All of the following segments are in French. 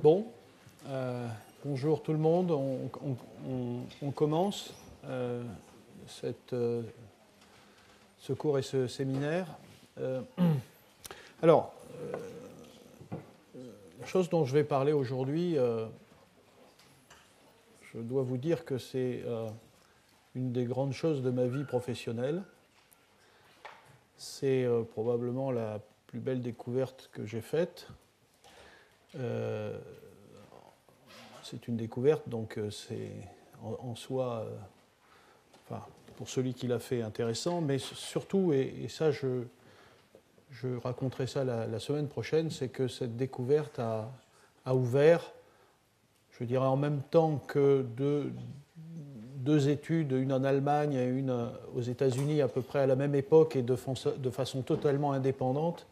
Bon, bonjour tout le monde. On commence ce cours et ce séminaire. Alors, la chose dont je vais parler aujourd'hui, je dois vous dire que c'est une des grandes choses de ma vie professionnelle. C'est probablement la plus belle découverte que j'ai faite. C'est une découverte, donc c'est en soi, enfin, pour celui qui l'a fait, intéressant, mais surtout, et ça je raconterai ça la semaine prochaine, c'est que cette découverte a ouvert, je dirais en même temps que deux études, une en Allemagne et une aux États-Unis à peu près à la même époque et de façon totalement indépendante,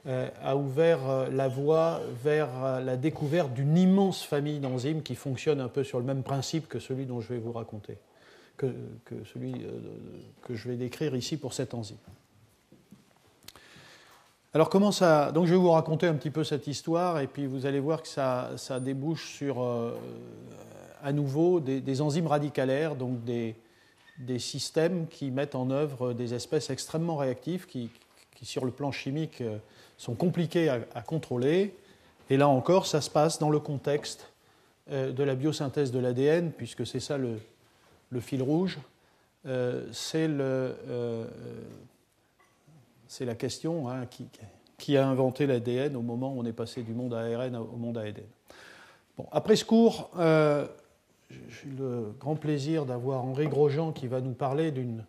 a ouvert la voie vers la découverte d'une immense famille d'enzymes qui fonctionne un peu sur le même principe que celui dont je vais vous raconter, que celui que je vais décrire ici pour cette enzyme. Alors comment ça... Donc je vais vous raconter un petit peu cette histoire et puis vous allez voir que ça débouche sur à nouveau des enzymes radicalaires, donc des systèmes qui mettent en œuvre des espèces extrêmement réactives qui sur le plan chimique sont compliqués à contrôler. Et là encore, ça se passe dans le contexte de la biosynthèse de l'ADN, puisque c'est ça le fil rouge. C'est la question qui a inventé l'ADN au moment où on est passé du monde ARN au monde ADN. Bon, après ce cours, j'ai eu le grand plaisir d'avoir Henri Grosjean qui va nous parler d'une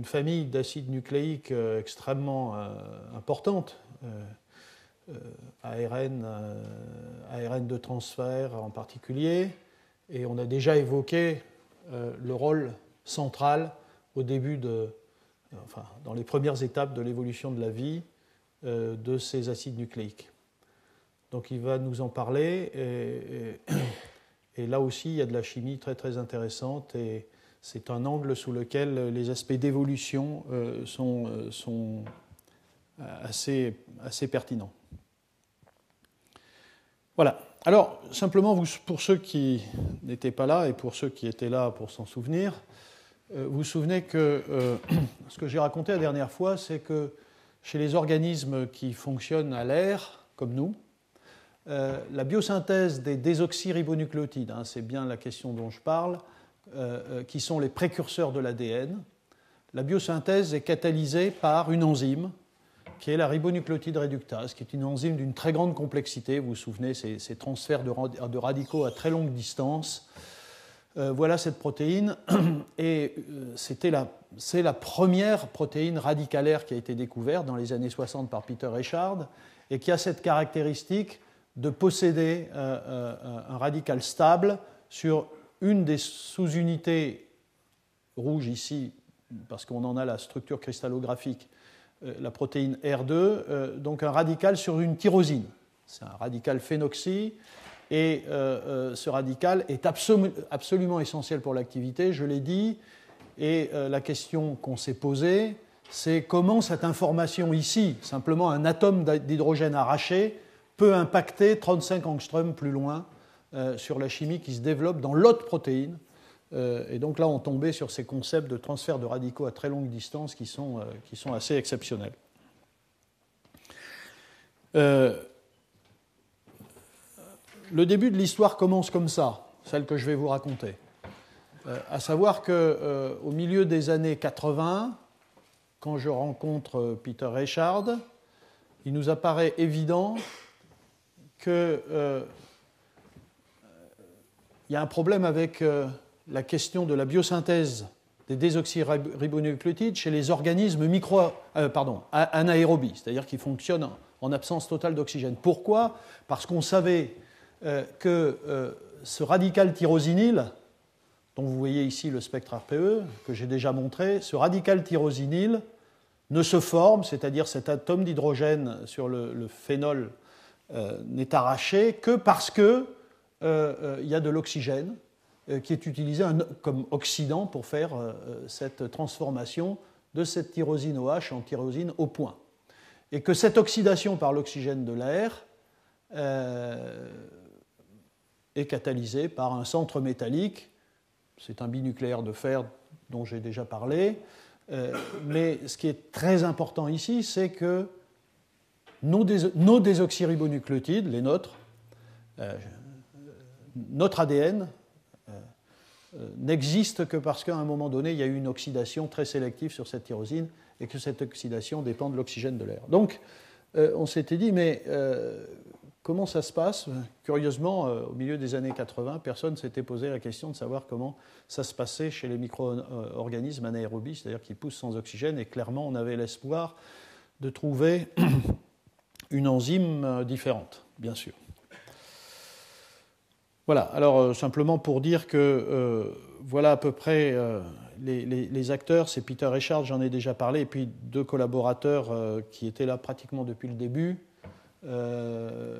famille d'acides nucléiques extrêmement importante, ARN de transfert en particulier, et on a déjà évoqué le rôle central au début dans les premières étapes de l'évolution de la vie de ces acides nucléiques. Donc il va nous en parler, et là aussi il y a de la chimie très très intéressante, et c'est un angle sous lequel les aspects d'évolution sont assez pertinents. Voilà. Alors, simplement, pour ceux qui n'étaient pas là et pour ceux qui étaient là pour s'en souvenir, vous vous souvenez que ce que j'ai raconté la dernière fois, c'est que chez les organismes qui fonctionnent à l'air, comme nous, la biosynthèse des désoxyribonucléotides, c'est bien la question dont je parle, qui sont les précurseurs de l'ADN, la biosynthèse est catalysée par une enzyme qui est la ribonucléotide réductase, qui est une enzyme d'une très grande complexité. Vous vous souvenez, ces transferts de radicaux à très longue distance. Voilà cette protéine, et c'est la première protéine radicalaire qui a été découverte dans les années 60 par Peter Echard, et qui a cette caractéristique de posséder un radical stable sur une des sous-unités rouges ici, parce qu'on en a la structure cristallographique, la protéine R2, donc un radical sur une tyrosine. C'est un radical phénoxy, et ce radical est absolument essentiel pour l'activité, je l'ai dit, et la question qu'on s'est posée, c'est comment cette information ici, simplement un atome d'hydrogène arraché, peut impacter 35 angstroms plus loin sur la chimie qui se développe dans l'autre protéine. Et donc là, on tombait sur ces concepts de transfert de radicaux à très longue distance qui sont assez exceptionnels. Le début de l'histoire commence comme ça, celle que je vais vous raconter. À savoir qu'au milieu des années 80, quand je rencontre Peter Echard, il nous apparaît évident qu'il y a un problème avec la question de la biosynthèse des désoxyribonucléotides chez les organismes anaérobies, c'est-à-dire qui fonctionnent en absence totale d'oxygène. Pourquoi ? Parce qu'on savait que ce radical tyrosinyle, dont vous voyez ici le spectre RPE, que j'ai déjà montré, ce radical tyrosinyle ne se forme, c'est-à-dire cet atome d'hydrogène sur le phénol n'est arraché que parce qu'il y a de l'oxygène qui est utilisé comme oxydant pour faire cette transformation de cette tyrosine OH en tyrosine au point. Et que cette oxydation par l'oxygène de l'air est catalysé par un centre métallique. C'est un binucléaire de fer dont j'ai déjà parlé. Mais ce qui est très important ici, c'est que nos désoxyribonucléotides, les nôtres, notre ADN, n'existe que parce qu'à un moment donné, il y a eu une oxydation très sélective sur cette tyrosine et que cette oxydation dépend de l'oxygène de l'air. Donc, on s'était dit, mais comment ça se passe? Curieusement, au milieu des années 80, personne ne s'était posé la question de savoir comment ça se passait chez les micro-organismes anaérobies, c'est-à-dire qui poussent sans oxygène, et clairement, on avait l'espoir de trouver une enzyme différente, bien sûr. Voilà, alors simplement pour dire que voilà à peu près les acteurs, c'est Peter Richards, j'en ai déjà parlé, et puis deux collaborateurs qui étaient là pratiquement depuis le début,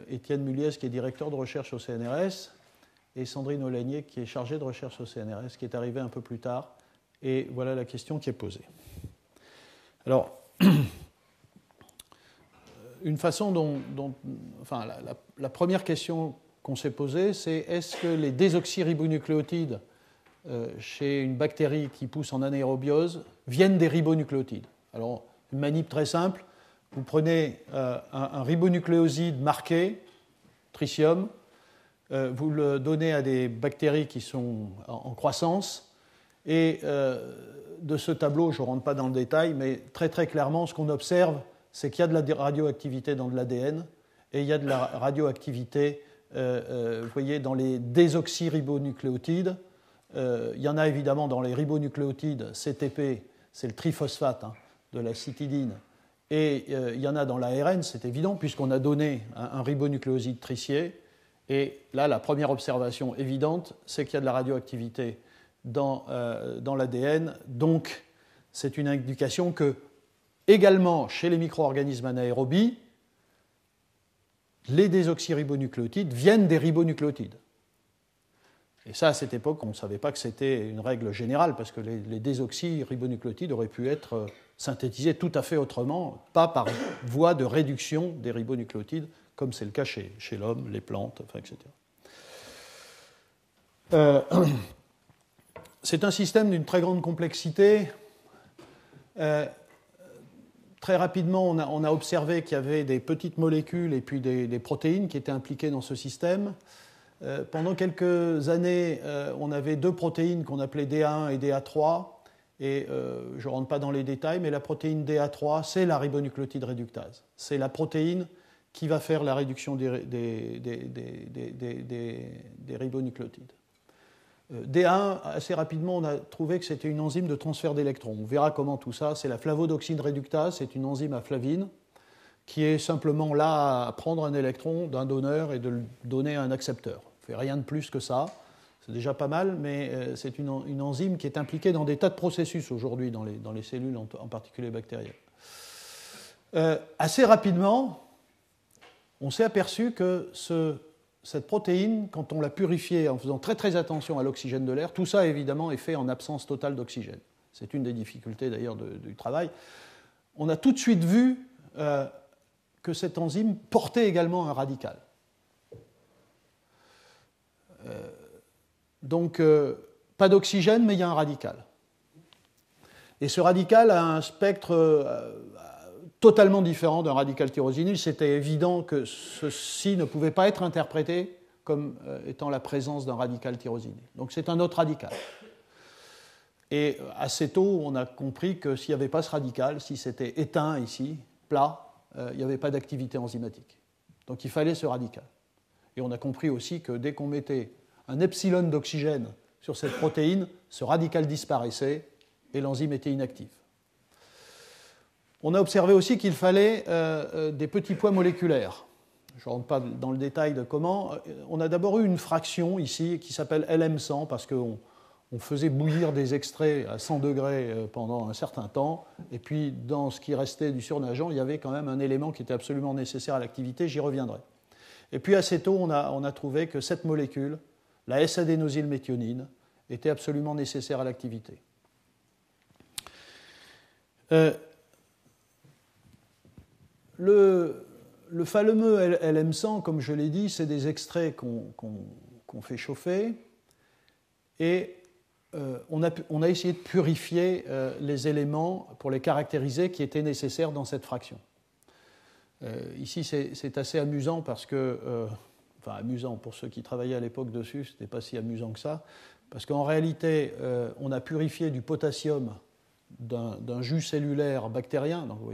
Étienne Muliez qui est directeur de recherche au CNRS, et Sandrine Olaigné qui est chargée de recherche au CNRS, qui est arrivée un peu plus tard, et voilà la question qui est posée. Alors, une façon enfin la première question qu'on s'est posée, c'est est-ce que les désoxyribonucléotides chez une bactérie qui pousse en anaérobiose viennent des ribonucléotides? Alors, une manip très simple, vous prenez un ribonucléoside marqué, tritium, vous le donnez à des bactéries qui sont en croissance, et de ce tableau, je ne rentre pas dans le détail, mais très très clairement, ce qu'on observe, c'est qu'il y a de la radioactivité dans de l'ADN, et il y a de la radioactivité vous voyez, dans les désoxyribonucléotides, il y en a évidemment dans les ribonucléotides CTP, c'est le triphosphate de la cytidine, et il y en a dans l'ARN, c'est évident, puisqu'on a donné un ribonucléoside tricier, et là, la première observation évidente, c'est qu'il y a de la radioactivité dans l'ADN, donc c'est une indication que, également chez les micro-organismes anaérobies, les désoxyribonucléotides viennent des ribonucléotides. Et ça, à cette époque, on ne savait pas que c'était une règle générale, parce que les désoxyribonucléotides auraient pu être synthétisés tout à fait autrement, pas par voie de réduction des ribonucléotides, comme c'est le cas chez l'homme, les plantes, enfin, etc. C'est un système d'une très grande complexité. Très rapidement, on a observé qu'il y avait des petites molécules et puis des protéines qui étaient impliquées dans ce système. Pendant quelques années, on avait deux protéines qu'on appelait DA1 et DA3. Et je ne rentre pas dans les détails, mais la protéine DA3, c'est la ribonucléotide réductase. C'est la protéine qui va faire la réduction des ribonucléotides. DA1, assez rapidement, on a trouvé que c'était une enzyme de transfert d'électrons. On verra comment tout ça, c'est la flavodoxine réductase, c'est une enzyme à flavine qui est simplement là à prendre un électron d'un donneur et de le donner à un accepteur. On ne fait rien de plus que ça, c'est déjà pas mal, mais c'est une enzyme qui est impliquée dans des tas de processus aujourd'hui, dans les cellules, en particulier bactériennes. Assez rapidement, on s'est aperçu que cette protéine, quand on l'a purifiée en faisant très très attention à l'oxygène de l'air, tout ça évidemment est fait en absence totale d'oxygène. C'est une des difficultés d'ailleurs du travail. On a tout de suite vu que cette enzyme portait également un radical. Donc pas d'oxygène, mais il y a un radical. Et ce radical a un spectre totalement différent d'un radical tyrosinyle. C'était évident que ceci ne pouvait pas être interprété comme étant la présence d'un radical tyrosinyle. Donc c'est un autre radical. Et assez tôt, on a compris que s'il n'y avait pas ce radical, si c'était éteint ici, plat, il n'y avait pas d'activité enzymatique. Donc il fallait ce radical. Et on a compris aussi que dès qu'on mettait un epsilon d'oxygène sur cette protéine, ce radical disparaissait et l'enzyme était inactive. On a observé aussi qu'il fallait des petits poids moléculaires. Je ne rentre pas dans le détail de comment. On a d'abord eu une fraction ici qui s'appelle LM100 parce qu'on faisait bouillir des extraits à 100 degrés pendant un certain temps. Et puis, dans ce qui restait du surnageant, il y avait quand même un élément qui était absolument nécessaire à l'activité. J'y reviendrai. Et puis, assez tôt, on a trouvé que cette molécule, la S-adénosylméthionine, était absolument nécessaire à l'activité. Le fameux LM100, comme je l'ai dit, c'est des extraits qu'on qu'on fait chauffer, et on a essayé de purifier les éléments pour les caractériser qui étaient nécessaires dans cette fraction. Ici, c'est assez amusant parce que, enfin amusant pour ceux qui travaillaient à l'époque dessus, ce n'était pas si amusant que ça, parce qu'en réalité, on a purifié du potassium d'un jus cellulaire bactérien. Donc vous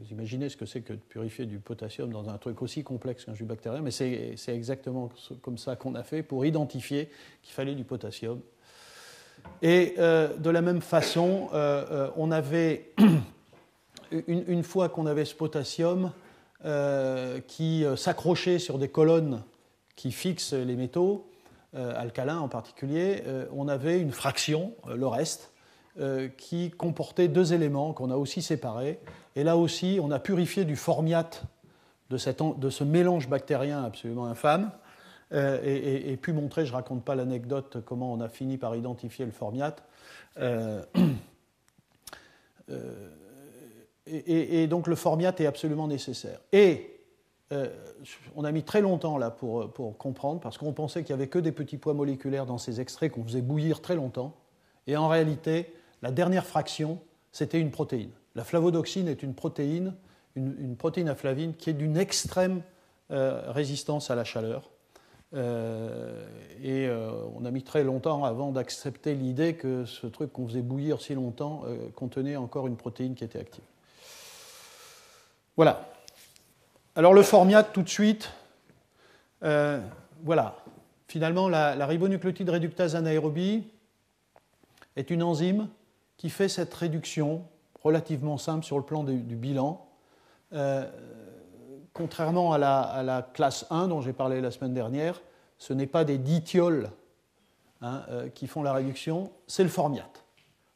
imaginez ce que c'est que de purifier du potassium dans un truc aussi complexe qu'un jus bactérien, mais c'est exactement comme ça qu'on a fait pour identifier qu'il fallait du potassium. Et de la même façon, on avait, une fois qu'on avait ce potassium qui s'accrochait sur des colonnes qui fixent les métaux, alcalins en particulier, on avait une fraction, le reste, qui comportait deux éléments qu'on a aussi séparés. Et là aussi, on a purifié du formiate de ce mélange bactérien absolument infâme, et pu montrer, je ne raconte pas l'anecdote, comment on a fini par identifier le formiate. Et donc le formiate est absolument nécessaire. Et on a mis très longtemps là pour comprendre, parce qu'on pensait qu'il n'y avait que des petits poids moléculaires dans ces extraits qu'on faisait bouillir très longtemps. Et en réalité, la dernière fraction, c'était une protéine. La flavodoxine est une protéine à flavine qui est d'une extrême résistance à la chaleur. On a mis très longtemps avant d'accepter l'idée que ce truc qu'on faisait bouillir si longtemps contenait encore une protéine qui était active. Voilà. Alors le formiate, tout de suite, voilà. Finalement, la ribonucléotide réductase anaérobie est une enzyme qui fait cette réduction relativement simple sur le plan du bilan. Contrairement à la classe 1 dont j'ai parlé la semaine dernière, ce n'est pas des dithiols qui font la réduction, c'est le formiate.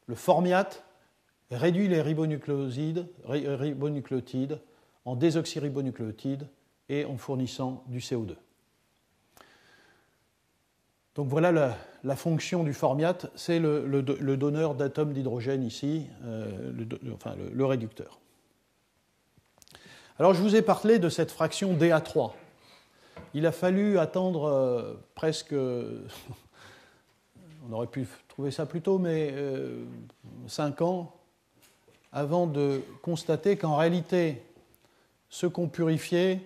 Le formiate réduit les ribonucléotides en désoxyribonucléotides et en fournissant du CO2. Donc voilà la fonction du formiate, c'est le donneur d'atomes d'hydrogène ici, le réducteur. Alors je vous ai parlé de cette fraction DA3. Il a fallu attendre presque, on aurait pu trouver ça plus tôt, mais 5 ans avant de constater qu'en réalité, ce qu'on purifiait,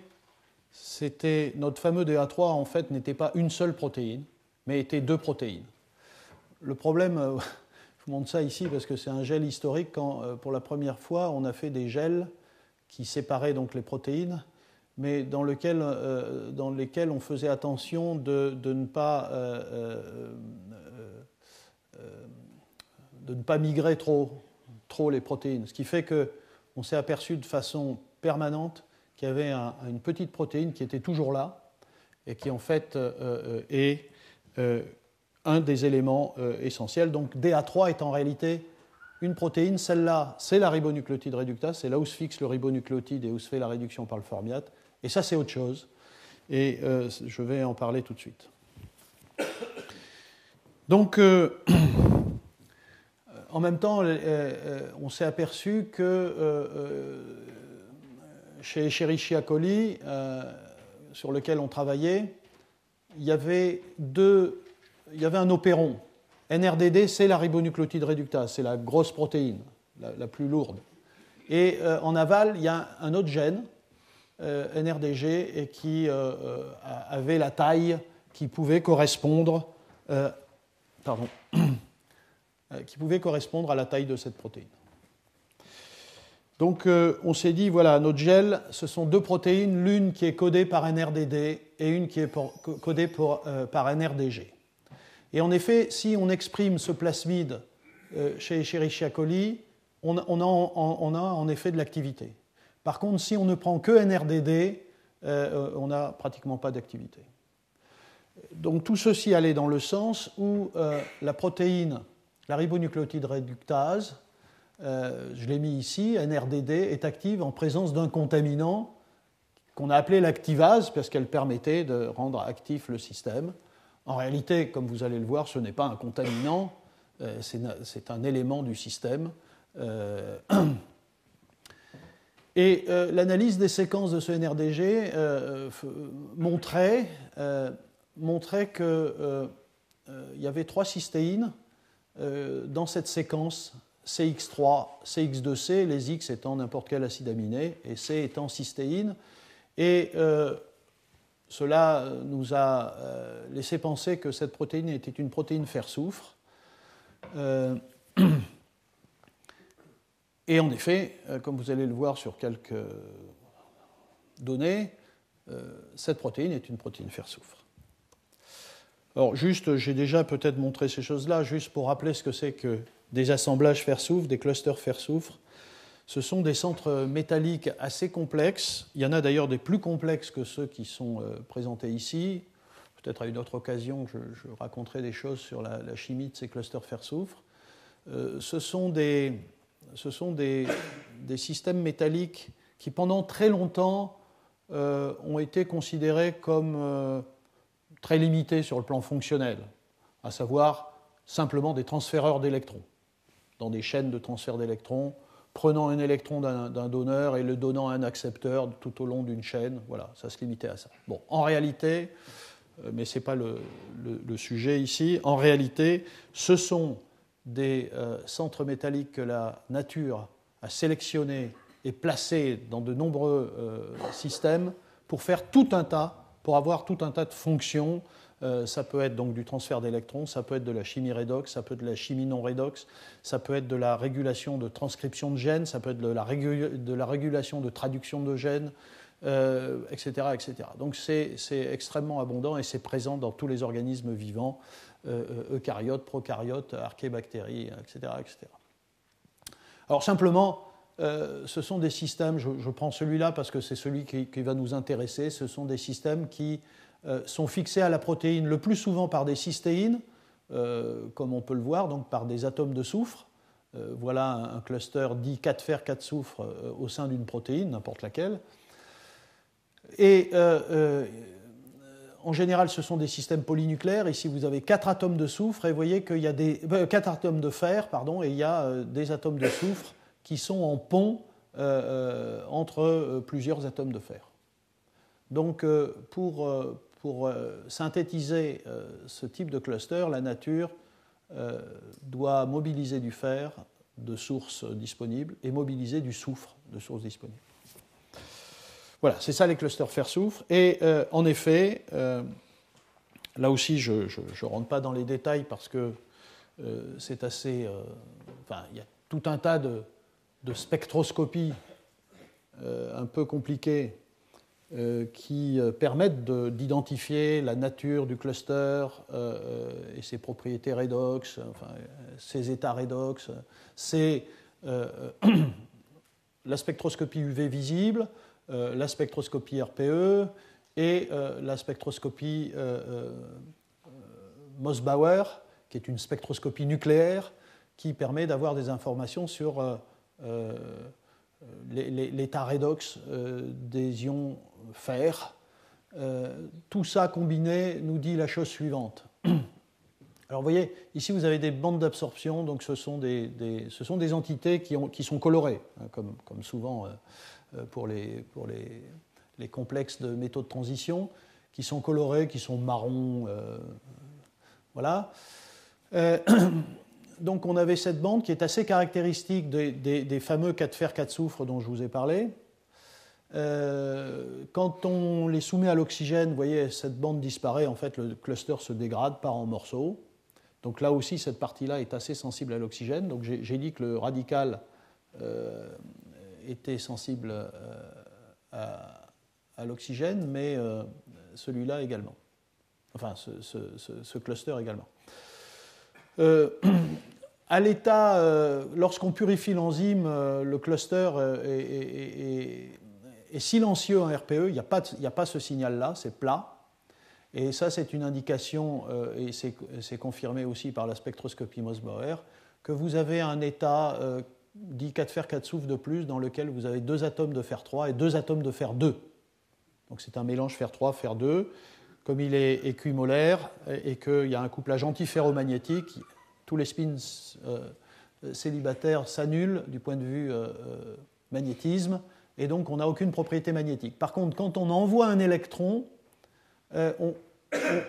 c'était notre fameux DA3, en fait, n'était pas une seule protéine, mais était deux protéines. Le problème, je vous montre ça ici parce que c'est un gel historique, quand pour la première fois, on a fait des gels qui séparaient donc les protéines, mais dans lesquels on faisait attention de ne pas migrer trop les protéines. Ce qui fait qu'on s'est aperçu de façon permanente qu'il y avait une petite protéine qui était toujours là et qui en fait est un des éléments essentiels. Donc DA3 est en réalité une protéine, celle-là c'est la ribonucléotide réductase, c'est là où se fixe le ribonucléotide et où se fait la réduction par le formiate, et ça c'est autre chose, et je vais en parler tout de suite. Donc en même temps, on s'est aperçu que chez Escherichia coli, sur lequel on travaillait, il y avait un opéron. NRDD, c'est la ribonucléotide réductase, c'est la grosse protéine, la plus lourde. Et en aval, il y a un autre gène, NRDG, et qui avait la taille qui pouvait correspondre, qui pouvait correspondre à la taille de cette protéine. Donc on s'est dit, voilà, notre gel, ce sont deux protéines, l'une qui est codée par NRDD et une qui est codée par NRDG. Et en effet, si on exprime ce plasmide chez Escherichia coli, on a en effet de l'activité. Par contre, si on ne prend que NRDD, on n'a pratiquement pas d'activité. Donc tout ceci allait dans le sens où la protéine, la ribonucléotide réductase, je l'ai mis ici, NRDD, est active en présence d'un contaminant qu'on a appelé l'activase parce qu'elle permettait de rendre actif le système. En réalité, comme vous allez le voir, ce n'est pas un contaminant, c'est un élément du système. Et l'analyse des séquences de ce NRDG montrait montrait qu'il y avait 3 cystéines dans cette séquence CX3, CX2C, les X étant n'importe quel acide aminé et C étant cystéine. Et cela nous a laissé penser que cette protéine était une protéine fer-soufre. Et en effet, comme vous allez le voir sur quelques données, cette protéine est une protéine fer-soufre. Alors, juste, j'ai déjà peut-être montré ces choses-là, juste pour rappeler ce que c'est que des assemblages fer-soufre, des clusters fer-soufre. Ce sont des centres métalliques assez complexes. Il y en a d'ailleurs des plus complexes que ceux qui sont présentés ici. Peut-être à une autre occasion, je raconterai des choses sur la chimie de ces clusters fer-soufre. Ce sont des systèmes métalliques qui, pendant très longtemps, ont été considérés comme très limités sur le plan fonctionnel, à savoir simplement des transféreurs d'électrons, dans des chaînes de transfert d'électrons, prenant un électron d'un donneur et le donnant à un accepteur tout au long d'une chaîne. Voilà, ça se limitait à ça. Bon, en réalité, mais ce n'est pas le sujet ici, en réalité, ce sont des centres métalliques que la nature a sélectionnés et placés dans de nombreux systèmes pour faire tout un tas, pour avoir tout un tas de fonctions. Ça peut être donc du transfert d'électrons, ça peut être de la chimie redox, ça peut être de la chimie non redox, ça peut être de la régulation de transcription de gènes, ça peut être de la régulation de traduction de gènes, etc., etc. Donc c'est extrêmement abondant et c'est présent dans tous les organismes vivants, eucaryotes, procaryotes, archébactéries, etc., etc. Alors simplement, ce sont des systèmes, je prends celui-là parce que c'est celui qui va nous intéresser, ce sont des systèmes qui sont fixés à la protéine le plus souvent par des cystéines, comme on peut le voir, donc par des atomes de soufre. Voilà un cluster dit 4 fer, 4 soufre au sein d'une protéine, n'importe laquelle. Et en général, ce sont des systèmes polynucléaires. Ici, vous avez 4 atomes de soufre et vous voyez qu'il y a 4 atomes de fer, pardon, et il y a des atomes de soufre qui sont en pont entre plusieurs atomes de fer. Donc, pour synthétiser ce type de cluster, la nature doit mobiliser du fer de sources disponibles et mobiliser du soufre de sources disponibles. Voilà, c'est ça les clusters fer-soufre. Et en effet, là aussi, je ne rentre pas dans les détails parce que c'est assez... enfin, il y a tout un tas de spectroscopies un peu compliquées qui permettent d'identifier la nature du cluster et ses propriétés redox, enfin, ses états redox. C'est la spectroscopie UV visible, la spectroscopie RPE et la spectroscopie Mossbauer, qui est une spectroscopie nucléaire qui permet d'avoir des informations sur l'état redox des ions fer. Tout ça combiné nous dit la chose suivante. Alors vous voyez, ici vous avez des bandes d'absorption, donc ce sont des entités qui sont colorées, hein, comme souvent pour les complexes de métaux de transition, qui sont colorés, qui sont marrons. Voilà. Donc on avait cette bande qui est assez caractéristique des fameux 4 fer, 4 soufre dont je vous ai parlé. Quand on les soumet à l'oxygène, vous voyez, cette bande disparaît, en fait le cluster se dégrade, part en morceaux. Donc là aussi, cette partie-là est assez sensible à l'oxygène. Donc j'ai dit que le radical était sensible à l'oxygène, mais celui-là également. Enfin, ce cluster également. À l'état, lorsqu'on purifie l'enzyme, le cluster est silencieux en RPE, il n'y a pas ce signal-là, c'est plat. Et ça, c'est une indication, et c'est confirmé aussi par la spectroscopie Mossbauer, que vous avez un état dit 4 fer, 4 soufre de plus, dans lequel vous avez 2 atomes de fer 3 et 2 atomes de fer 2. Donc c'est un mélange fer 3, fer 2. Comme il est équimolaire et qu'il y a un couplage antiferromagnétique, tous les spins célibataires s'annulent du point de vue magnétisme, et donc on n'a aucune propriété magnétique. Par contre, quand on envoie un électron,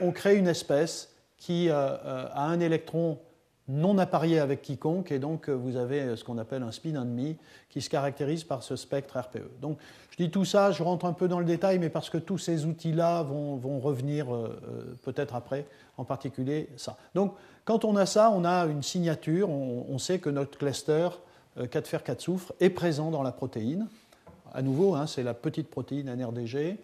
on crée une espèce qui a un électron non apparié avec quiconque, et donc vous avez ce qu'on appelle un spin enemy qui se caractérise par ce spectre RPE. Donc je dis tout ça, je rentre un peu dans le détail, mais parce que tous ces outils-là vont revenir peut-être après, en particulier ça. Donc quand on a ça, on a une signature, on sait que notre cluster 4 fer 4 soufre est présent dans la protéine. À nouveau, c'est la petite protéine NRDG.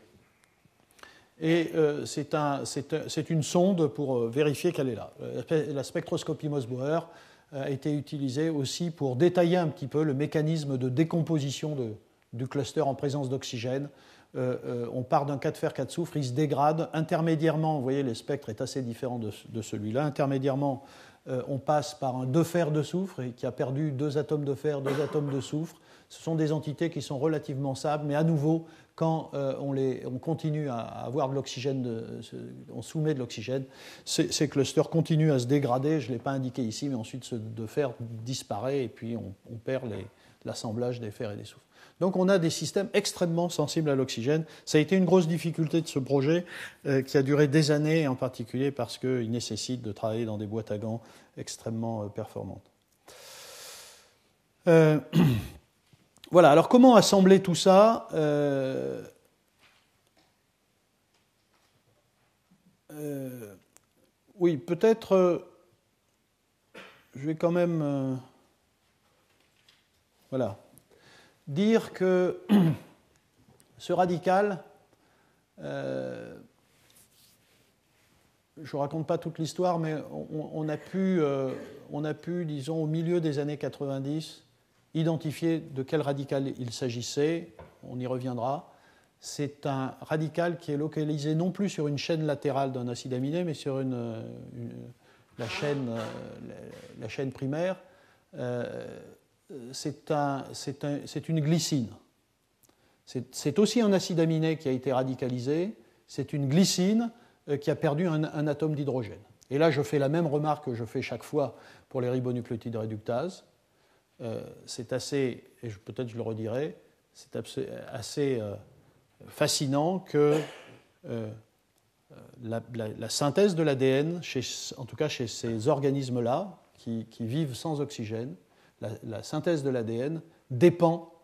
Et c'est une sonde pour vérifier qu'elle est là. La spectroscopie Mös-Bauer a été utilisée aussi pour détailler un petit peu le mécanisme de décomposition du cluster en présence d'oxygène. On part d'un 4 fer 4 soufre, il se dégrade. Intermédiairement, vous voyez, le spectre est assez différent de celui-là. Intermédiairement, on passe par un 2 fer de soufre qui a perdu 2 atomes de fer, 2 atomes de soufre. Ce sont des entités qui sont relativement stables, mais à nouveau, quand on continue à avoir de l'oxygène, on soumet de l'oxygène, ces clusters continuent à se dégrader. Je ne l'ai pas indiqué ici, mais ensuite ce 2 fer disparaît et puis on perd l'assemblage des fers et des soufres. Donc on a des systèmes extrêmement sensibles à l'oxygène. Ça a été une grosse difficulté de ce projet qui a duré des années, en particulier parce qu'il nécessite de travailler dans des boîtes à gants extrêmement performantes. Voilà, alors comment assembler tout ça oui, peut-être je vais quand même voilà, dire que ce radical, je ne raconte pas toute l'histoire, mais on a pu, disons, au milieu des années 90, identifier de quel radical il s'agissait. On y reviendra. C'est un radical qui est localisé non plus sur une chaîne latérale d'un acide aminé, mais sur la chaîne primaire. C'est une glycine. C'est aussi un acide aminé qui a été radicalisé. C'est une glycine qui a perdu un atome d'hydrogène. Et là, je fais la même remarque que je fais chaque fois pour les ribonucléotides réductases. C'est assez, et peut-être je le redirai, c'est assez fascinant que la synthèse de l'ADN, en tout cas chez ces organismes-là, qui vivent sans oxygène, la synthèse de l'ADN dépend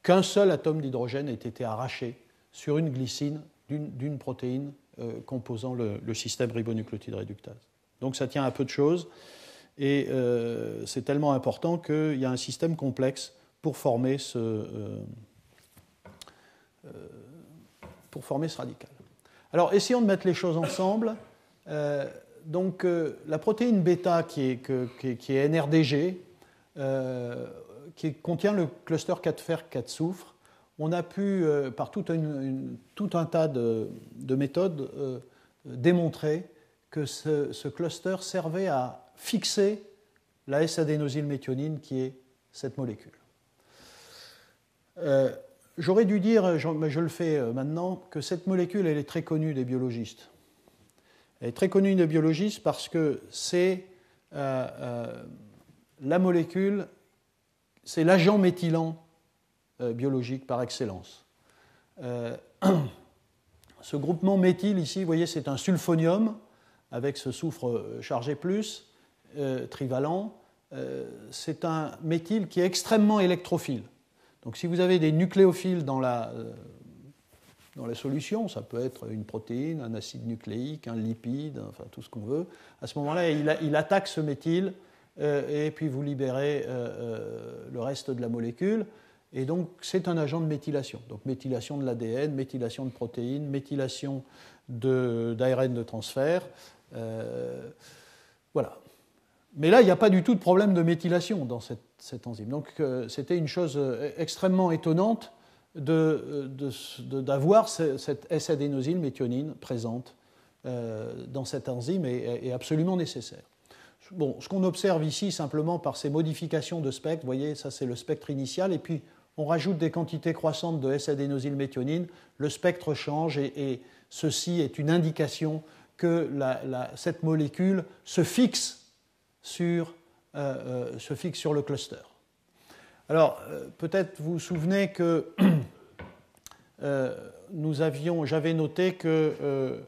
qu'un seul atome d'hydrogène ait été arraché sur une glycine d'une protéine composant le système ribonucléotide réductase. Donc ça tient à peu de choses. Et c'est tellement important qu'il y a un système complexe pour former ce radical. Alors, essayons de mettre les choses ensemble. Donc, la protéine bêta qui est NRDG, qui contient le cluster 4 fer 4 soufre, on a pu, par tout un tas de méthodes, démontrer que ce cluster servait à fixer la S-adénosylméthionine qui est cette molécule. J'aurais dû dire, mais je le fais maintenant, que cette molécule elle est très connue des biologistes. Elle est très connue des biologistes parce que c'est la molécule, c'est l'agent méthylant biologique par excellence. Ce groupement méthyle ici, vous voyez, c'est un sulfonium avec ce soufre chargé plus, trivalent. C'est un méthyle qui est extrêmement électrophile. Donc si vous avez des nucléophiles dans la solution, ça peut être une protéine, un acide nucléique, un lipide, enfin tout ce qu'on veut, à ce moment-là, il attaque ce méthyle et puis vous libérez le reste de la molécule. Et donc c'est un agent de méthylation. Donc méthylation de l'ADN, méthylation de protéines, méthylation d'ARN de transfert. Voilà. Mais là, il n'y a pas du tout de problème de méthylation dans cette enzyme. Donc, c'était une chose extrêmement étonnante d'avoir cette S-adénosylméthionine présente dans cette enzyme et absolument nécessaire. Bon, ce qu'on observe ici, simplement par ces modifications de spectre, vous voyez, ça c'est le spectre initial, et puis on rajoute des quantités croissantes de S-adénosylméthionine, le spectre change, et ceci est une indication que cette molécule se fixe sur le cluster. Alors, peut-être vous vous souvenez que j'avais noté que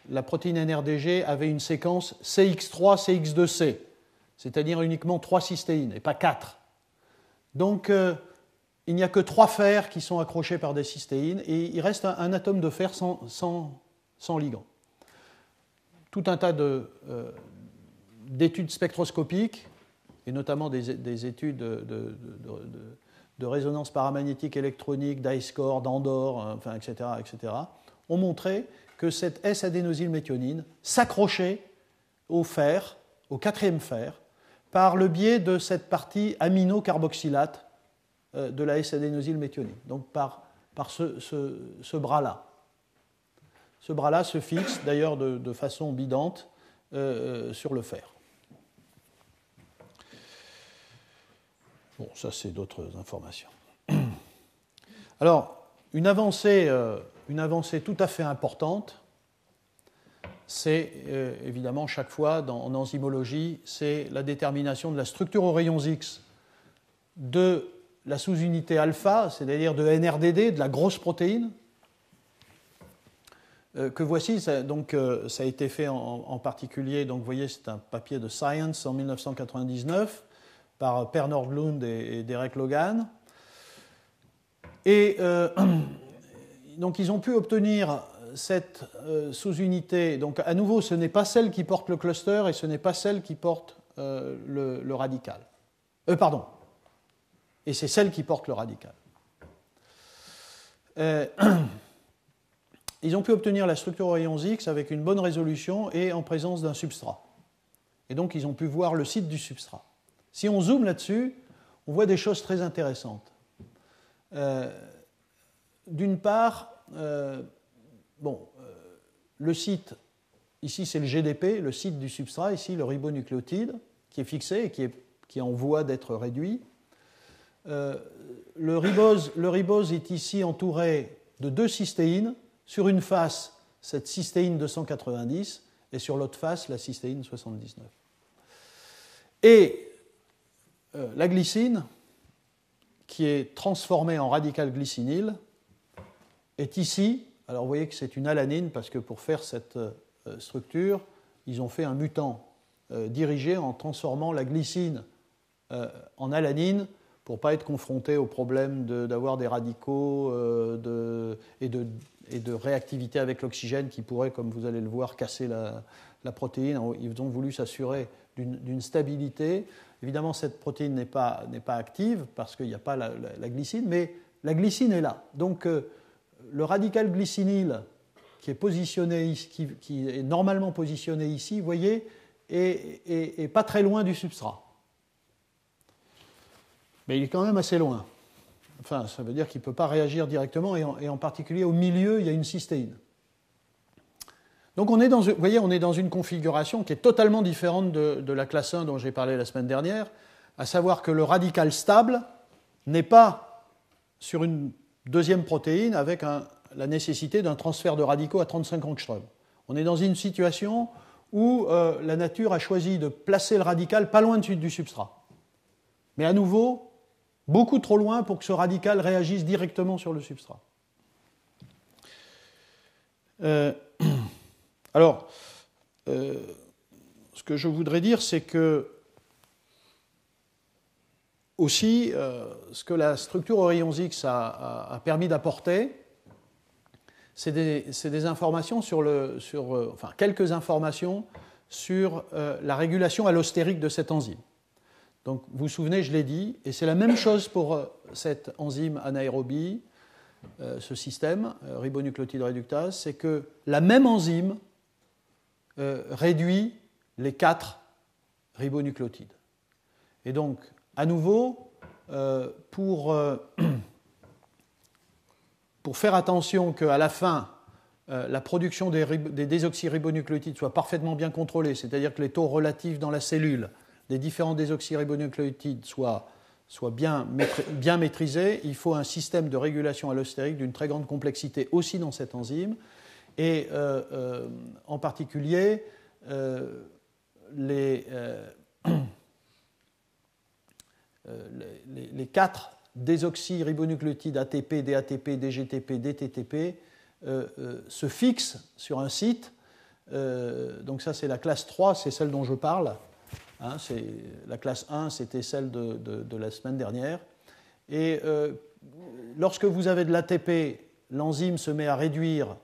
la protéine NRDG avait une séquence CX3, CX2C, c'est-à-dire uniquement 3 cystéines et pas 4. Donc, il n'y a que 3 fers qui sont accrochés par des cystéines et il reste un atome de fer sans ligand. Tout un tas d'études spectroscopiques, et notamment des études de résonance paramagnétique électronique, d'I-score, d'Andor, enfin, etc., ont montré que cette S-adénosylméthionine s'accrochait au fer, au 4e fer, par le biais de cette partie aminocarboxylate de la S-adénosylméthionine, donc par ce bras-là. Ce bras-là se fixe d'ailleurs de façon bidante sur le fer. Bon, ça c'est d'autres informations. Alors, une avancée tout à fait importante, c'est évidemment chaque fois en enzymologie, c'est la détermination de la structure aux rayons X de la sous-unité alpha, c'est-à-dire de NRDD, de la grosse protéine, que voici. Donc, ça a été fait en particulier, donc vous voyez, c'est un papier de Science en 1999 par Per Nordlund et Derek Logan. Et donc, ils ont pu obtenir cette sous-unité. Donc, à nouveau, ce n'est pas celle qui porte le cluster et ce n'est pas celle qui porte le radical. Pardon. Et c'est celle qui porte le radical. Ils ont pu obtenir la structure aux rayons X avec une bonne résolution et en présence d'un substrat. Et donc, ils ont pu voir le site du substrat. Si on zoome là-dessus, on voit des choses très intéressantes. D'une part, le site, ici c'est le GDP, le site du substrat, ici le ribonucléotide, qui est fixé et qui est en voie d'être réduit. Le ribose est ici entouré de 2 cystéines, sur une face, cette cystéine 290, et sur l'autre face, la cystéine 79. Et la glycine, qui est transformée en radical glycinyle, est ici. Alors vous voyez que c'est une alanine, parce que pour faire cette structure, ils ont fait un mutant dirigé en transformant la glycine en alanine pour ne pas être confronté au problème d'avoir des radicaux et de réactivité avec l'oxygène qui pourrait, comme vous allez le voir, casser la protéine. Ils ont voulu s'assurer d'une stabilité. Évidemment, cette protéine n'est pas active parce qu'il n'y a pas la glycine, mais la glycine est là. Donc, le radical glycinyle qui est positionné, qui est normalement positionné ici, vous voyez, est pas très loin du substrat. Mais il est quand même assez loin. Enfin, ça veut dire qu'il ne peut pas réagir directement, et en particulier au milieu, il y a une cystéine. Donc vous voyez, on est dans une configuration qui est totalement différente de la classe 1 dont j'ai parlé la semaine dernière, à savoir que le radical stable n'est pas sur une deuxième protéine avec la nécessité d'un transfert de radicaux à 35 angstroms. On est dans une situation où la nature a choisi de placer le radical pas loin du substrat. Mais à nouveau, beaucoup trop loin pour que ce radical réagisse directement sur le substrat. Alors, ce que je voudrais dire, c'est que aussi, ce que la structure aux rayons X a permis d'apporter, c'est des informations quelques informations sur la régulation allostérique de cette enzyme. Donc, vous vous souvenez, je l'ai dit, et c'est la même chose pour cette enzyme anaérobie, ce système, ribonucléotide réductase, c'est que la même enzyme réduit les 4 ribonucléotides. Et donc, à nouveau, pour faire attention qu'à la fin, la production des désoxyribonucléotides soit parfaitement bien contrôlée, c'est-à-dire que les taux relatifs dans la cellule des différents désoxyribonucléotides soient bien maîtrisés, il faut un système de régulation allostérique d'une très grande complexité aussi dans cette enzyme. Et en particulier, les 4 désoxyribonucléotides ATP, DATP, DGTP, DTTP se fixent sur un site Donc ça, c'est la classe 3, c'est celle dont je parle. Hein, la classe 1, c'était celle de la semaine dernière. Et lorsque vous avez de l'ATP, l'enzyme se met à réduire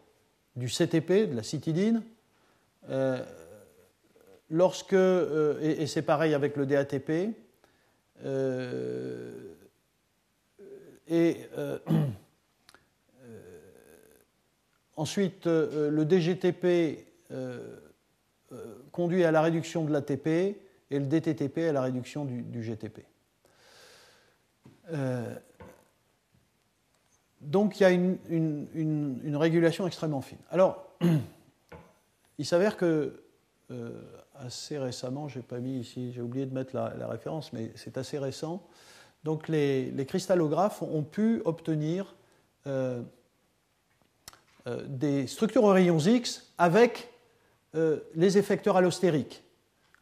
du CTP, de la cytidine. Et c'est pareil avec le DATP. Ensuite, le DGTP conduit à la réduction de l'ATP et le DTTP à la réduction du GTP. Donc il y a une régulation extrêmement fine. Alors, il s'avère que assez récemment, j'ai pas mis ici, j'ai oublié de mettre la référence, mais c'est assez récent. Donc les cristallographes ont pu obtenir des structures aux rayons X avec les effecteurs allostériques,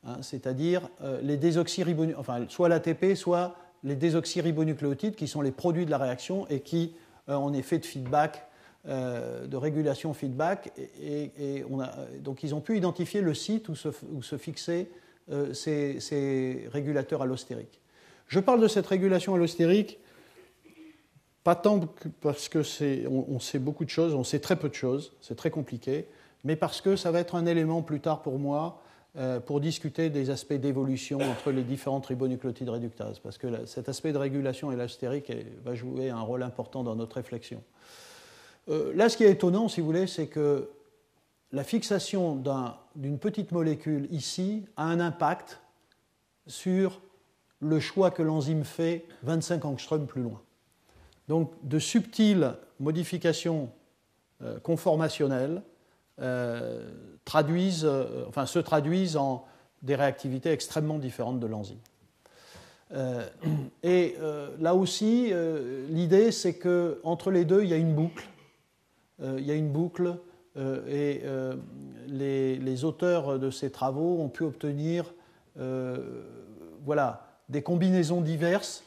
hein, c'est-à-dire les désoxyribonucléotides, enfin soit l'ATP, soit les désoxyribonucléotides qui sont les produits de la réaction et qui ont effet de feedback, de régulation feedback, donc ils ont pu identifier le site où se fixaient ces régulateurs allostériques. Je parle de cette régulation allostérique pas tant parce que on sait beaucoup de choses, on sait très peu de choses, c'est très compliqué, mais parce que ça va être un élément plus tard pour moi pour discuter des aspects d'évolution entre les différentes ribonucléotides réductases, parce que cet aspect de régulation allostérique va jouer un rôle important dans notre réflexion. Là, ce qui est étonnant, si vous voulez, c'est que la fixation d'une petite molécule ici a un impact sur le choix que l'enzyme fait 25 angstroms plus loin. Donc, de subtiles modifications conformationnelles se traduisent en des réactivités extrêmement différentes de l'enzyme. Là aussi, l'idée, c'est qu'entre les deux, il y a une boucle. Les auteurs de ces travaux ont pu obtenir des combinaisons diverses.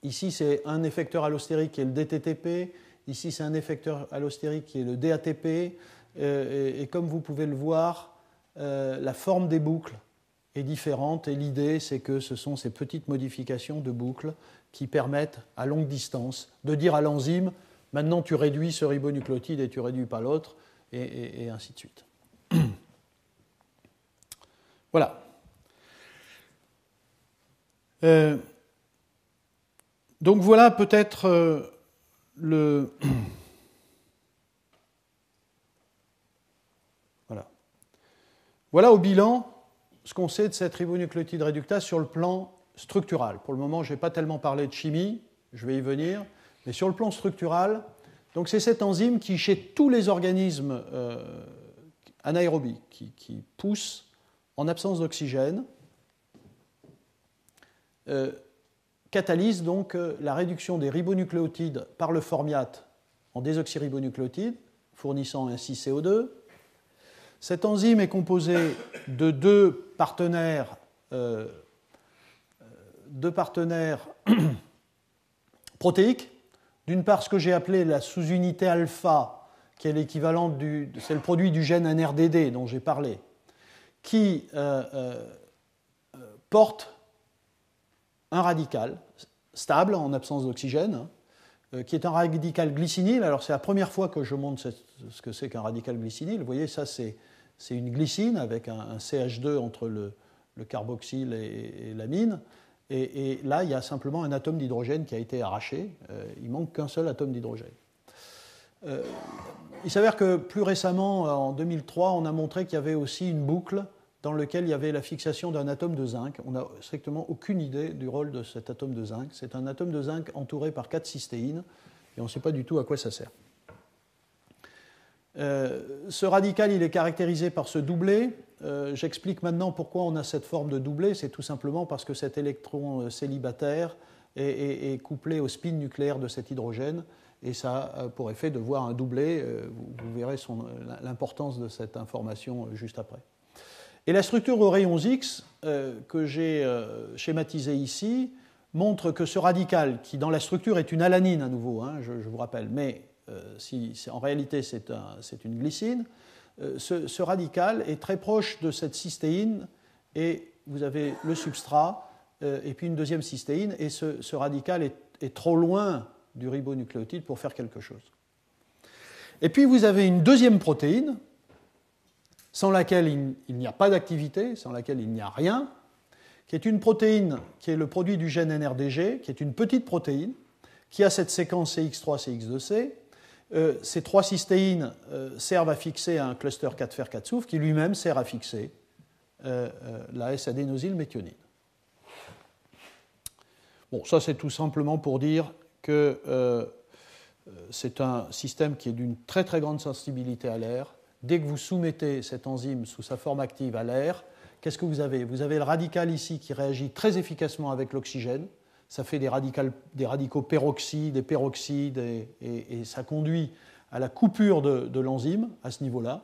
Ici, c'est un effecteur allostérique qui est le DTTP. Ici, c'est un effecteur allostérique qui est le DATP. Et comme vous pouvez le voir, la forme des boucles est différente. Et l'idée, c'est que ce sont ces petites modifications de boucles qui permettent, à longue distance, de dire à l'enzyme « maintenant, tu réduis ce ribonucléotide et tu ne réduis pas l'autre », et ainsi de suite. Voilà. Donc voilà peut-être Voilà au bilan ce qu'on sait de cette ribonucléotide réductase sur le plan structural. Pour le moment, je n'ai pas tellement parlé de chimie, je vais y venir, mais sur le plan structural, donc c'est cette enzyme qui, chez tous les organismes anaérobies, qui poussent en absence d'oxygène, catalyse donc la réduction des ribonucléotides par le formiate en désoxyribonucléotides, fournissant ainsi CO2. Cette enzyme est composée de deux partenaires protéiques. D'une part, ce que j'ai appelé la sous-unité alpha, qui est l'équivalent c'est le produit du gène NRDD dont j'ai parlé, qui porte un radical stable en absence d'oxygène, qui est un radical glycinyl. Alors c'est la première fois que je montre ce que c'est qu'un radical glycinyl. Vous voyez, ça c'est une glycine avec un CH2 entre le carboxyle et l'amine. Et là, il y a simplement un atome d'hydrogène qui a été arraché. Il manque qu'un seul atome d'hydrogène. Il s'avère que plus récemment, en 2003, on a montré qu'il y avait aussi une boucle dans laquelle il y avait la fixation d'un atome de zinc. On n'a strictement aucune idée du rôle de cet atome de zinc. C'est un atome de zinc entouré par 4 cystéines, et on ne sait pas du tout à quoi ça sert. Ce radical, il est caractérisé par ce doublet. J'explique maintenant pourquoi on a cette forme de doublet. C'est tout simplement parce que cet électron célibataire est couplé au spin nucléaire de cet hydrogène, et ça a pour effet de voir un doublet. Vous verrez l'importance de cette information juste après. Et la structure aux rayons X que j'ai schématisée ici montre que ce radical, qui dans la structure est une alanine à nouveau, je vous rappelle, mais en réalité c'est une glycine, ce radical est très proche de cette cystéine, et vous avez le substrat, et puis une deuxième cystéine, et ce radical est trop loin du ribonucléotide pour faire quelque chose. Et puis vous avez une deuxième protéine, sans laquelle il n'y a pas d'activité, sans laquelle il n'y a rien, qui est une protéine qui est le produit du gène NRDG, qui est une petite protéine, qui a cette séquence CX3, CX2C. Ces trois cystéines servent à fixer un cluster 4 fer 4 soufre qui lui-même sert à fixer la S-adénosylméthionine. Bon, ça c'est tout simplement pour dire que c'est un système qui est d'une très très grande sensibilité à l'air. Dès que vous soumettez cette enzyme sous sa forme active à l'air, qu'est-ce que vous avez ? Vous avez le radical ici qui réagit très efficacement avec l'oxygène. Ça fait des radicaux peroxydes, des peroxydes, et ça conduit à la coupure de l'enzyme à ce niveau-là.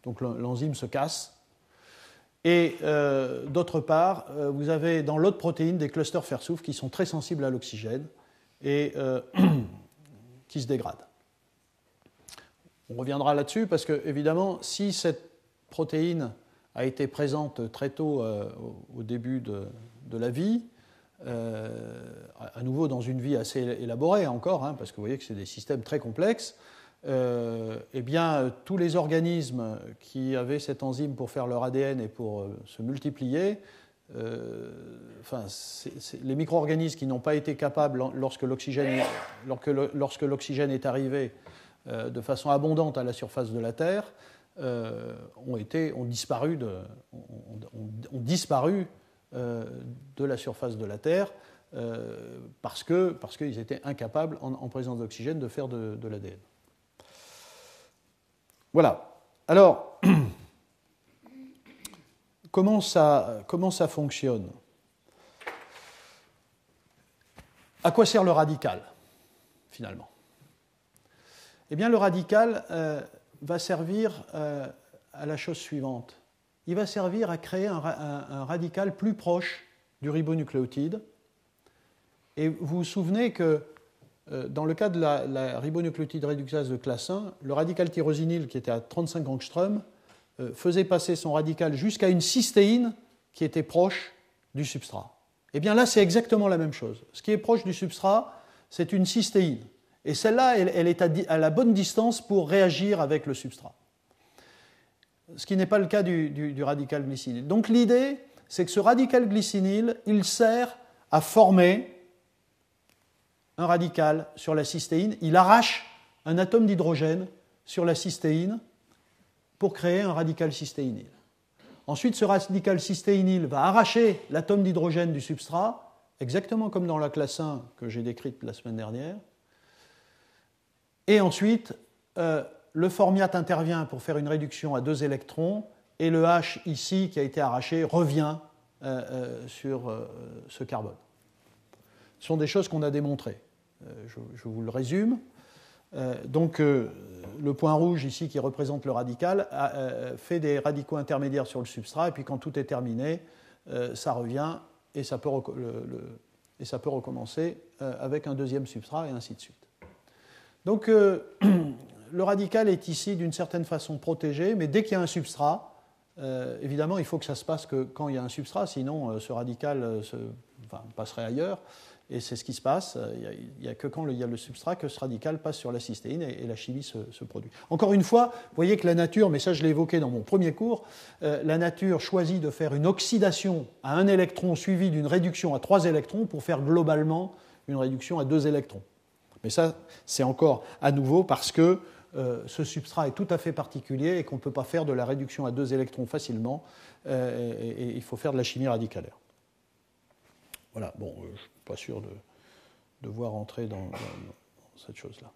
Donc l'enzyme se casse. Et d'autre part, vous avez dans l'autre protéine des clusters fer-soufre qui sont très sensibles à l'oxygène et qui se dégradent. On reviendra là-dessus parce que, évidemment, si cette protéine a été présente très tôt au début de la vie, à nouveau dans une vie assez élaborée encore, parce que vous voyez que c'est des systèmes très complexes, eh bien, tous les organismes qui avaient cette enzyme pour faire leur ADN et pour se multiplier, les micro-organismes qui n'ont pas été capables, lorsque l'oxygène est arrivé de façon abondante à la surface de la Terre, ont disparu de la surface de la Terre parce qu'ils étaient incapables, en présence d'oxygène, de faire de l'ADN. Voilà. Alors, comment ça fonctionne ? À quoi sert le radical, finalement ? Eh bien, le radical va servir à la chose suivante. Il va servir à créer un radical plus proche du ribonucléotide. Et vous vous souvenez que dans le cas de la ribonucléotide réductase de classe 1, le radical tyrosinyl, qui était à 35 angstroms, faisait passer son radical jusqu'à une cystéine qui était proche du substrat. Eh bien là, c'est exactement la même chose. Ce qui est proche du substrat, c'est une cystéine. Et celle-là, elle est à la bonne distance pour réagir avec le substrat. Ce qui n'est pas le cas du radical glycinyl. Donc l'idée, c'est que ce radical glycinyl, il sert à former un radical sur la cystéine. Il arrache un atome d'hydrogène sur la cystéine pour créer un radical cystéinyl. Ensuite, ce radical cystéinyl va arracher l'atome d'hydrogène du substrat, exactement comme dans la classe 1 que j'ai décrite la semaine dernière. Et ensuite, le formiate intervient pour faire une réduction à 2 électrons, et le H ici, qui a été arraché, revient sur ce carbone. Ce sont des choses qu'on a démontrées. Je vous le résume. Donc, le point rouge ici, qui représente le radical, fait des radicaux intermédiaires sur le substrat, et puis quand tout est terminé, ça revient, et ça peut recommencer avec un deuxième substrat, et ainsi de suite. Donc, le radical est ici d'une certaine façon protégé, mais dès qu'il y a un substrat, évidemment, il faut que ça se passe que quand il y a un substrat, sinon ce radical passerait ailleurs, et c'est ce qui se passe. Il n'y a que quand il y a le substrat que ce radical passe sur la cystéine et la chimie se produit. Encore une fois, vous voyez que la nature, mais ça je l'ai évoqué dans mon premier cours, la nature choisit de faire une oxydation à 1 électron suivie d'une réduction à 3 électrons pour faire globalement une réduction à 2 électrons. Mais ça, c'est encore à nouveau parce que ce substrat est tout à fait particulier et qu'on ne peut pas faire de la réduction à 2 électrons facilement, et il faut faire de la chimie radicalaire. Voilà, bon, je ne suis pas sûr de devoir entrer dans cette chose-là.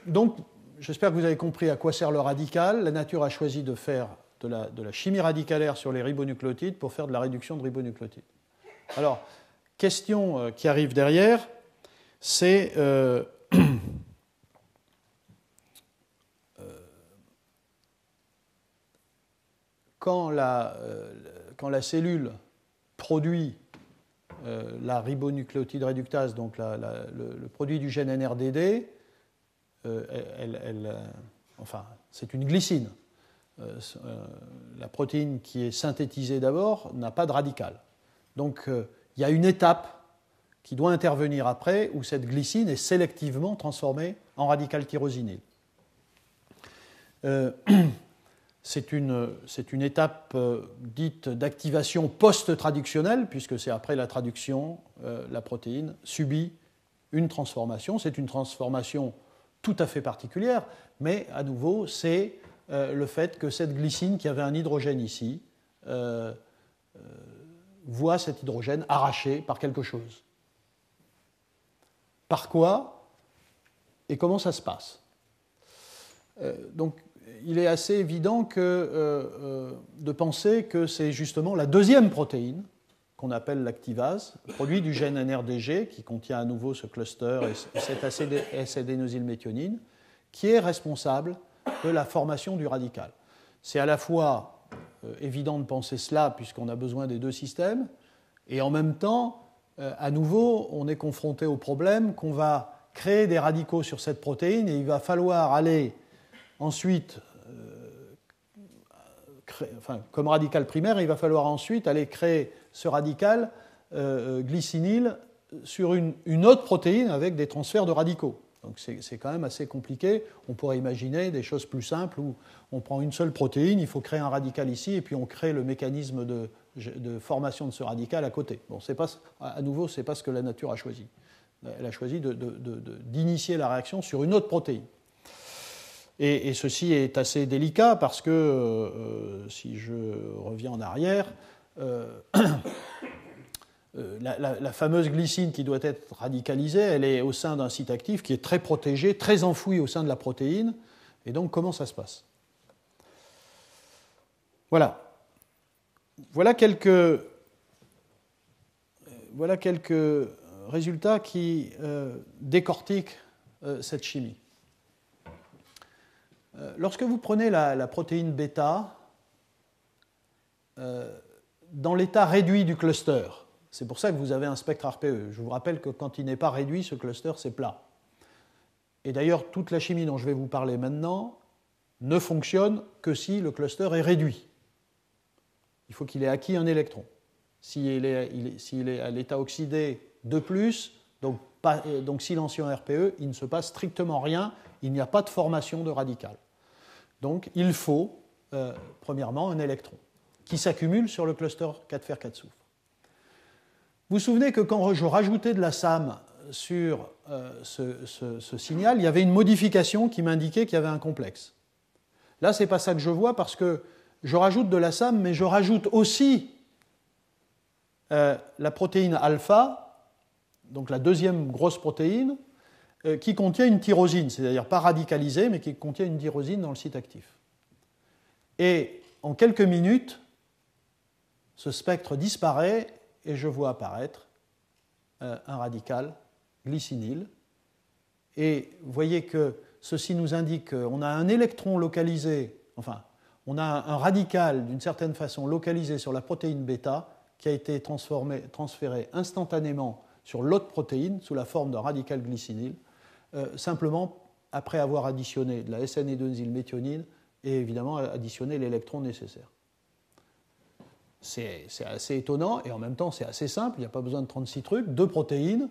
Donc, j'espère que vous avez compris à quoi sert le radical. La nature a choisi de faire de la chimie radicalaire sur les ribonucléotides pour faire de la réduction de ribonucléotides. Alors, question qui arrive derrière, c'est quand la cellule produit la ribonucléotide réductase, donc le produit du gène NRDD, enfin, c'est une glycine. La protéine qui est synthétisée d'abord n'a pas de radical. Donc, il y a une étape qui doit intervenir après où cette glycine est sélectivement transformée en radical tyrosinyle. C'est une étape dite d'activation post-traductionnelle, puisque c'est après la traduction, la protéine subit une transformation. C'est une transformation tout à fait particulière, mais à nouveau, c'est le fait que cette glycine qui avait un hydrogène ici voit cet hydrogène arraché par quelque chose. Par quoi et comment ça se passe? Donc, il est assez évident de penser que c'est justement la deuxième protéine, qu'on appelle l'activase, produit du gène NRDG, qui contient à nouveau ce cluster et cette S-adénosylméthionine, qui est responsable de la formation du radical. C'est à la fois évident de penser cela, puisqu'on a besoin des deux systèmes, et en même temps, à nouveau, on est confronté au problème qu'on va créer des radicaux sur cette protéine, et il va falloir aller ensuite, comme radical primaire, il va falloir ensuite aller créer ce radical glycinyle sur une autre protéine avec des transferts de radicaux. Donc c'est quand même assez compliqué. On pourrait imaginer des choses plus simples où on prend une seule protéine, il faut créer un radical ici, et puis on crée le mécanisme de formation de ce radical à côté. Bon, à nouveau, ce n'est pas ce que la nature a choisi. Elle a choisi d'initier la réaction sur une autre protéine. Et ceci est assez délicat parce que, si je reviens en arrière, la fameuse glycine qui doit être radicalisée, elle est au sein d'un site actif qui est très protégé, très enfoui au sein de la protéine. Et donc, comment ça se passe? Voilà. Voilà quelques résultats qui décortiquent cette chimie. Lorsque vous prenez la protéine bêta, dans l'état réduit du cluster, c'est pour ça que vous avez un spectre RPE. Je vous rappelle que quand il n'est pas réduit, ce cluster, c'est plat. Et d'ailleurs, toute la chimie dont je vais vous parler maintenant ne fonctionne que si le cluster est réduit. Il faut qu'il ait acquis un électron. S'il est à l'état oxydé 2+, donc silencieux en RPE, il ne se passe strictement rien, il n'y a pas de formation de radical. Donc il faut, premièrement, un électron qui s'accumule sur le cluster 4 fer 4 soufre. Vous vous souvenez que quand je rajoutais de la SAM sur ce signal, il y avait une modification qui m'indiquait qu'il y avait un complexe. Là, ce n'est pas ça que je vois parce que je rajoute de la SAM, mais je rajoute aussi la protéine alpha, donc la deuxième grosse protéine, qui contient une tyrosine, c'est-à-dire pas radicalisée, mais qui contient une tyrosine dans le site actif. Et en quelques minutes, ce spectre disparaît et je vois apparaître un radical glycinyle. Et vous voyez que ceci nous indique qu'on a un électron localisé, enfin, on a un radical d'une certaine façon localisé sur la protéine bêta qui a été transféré instantanément sur l'autre protéine sous la forme d'un radical glycinyle, simplement après avoir additionné de la S-adénosylméthionine et évidemment additionné l'électron nécessaire. C'est assez étonnant et en même temps c'est assez simple, il n'y a pas besoin de 36 trucs, deux protéines,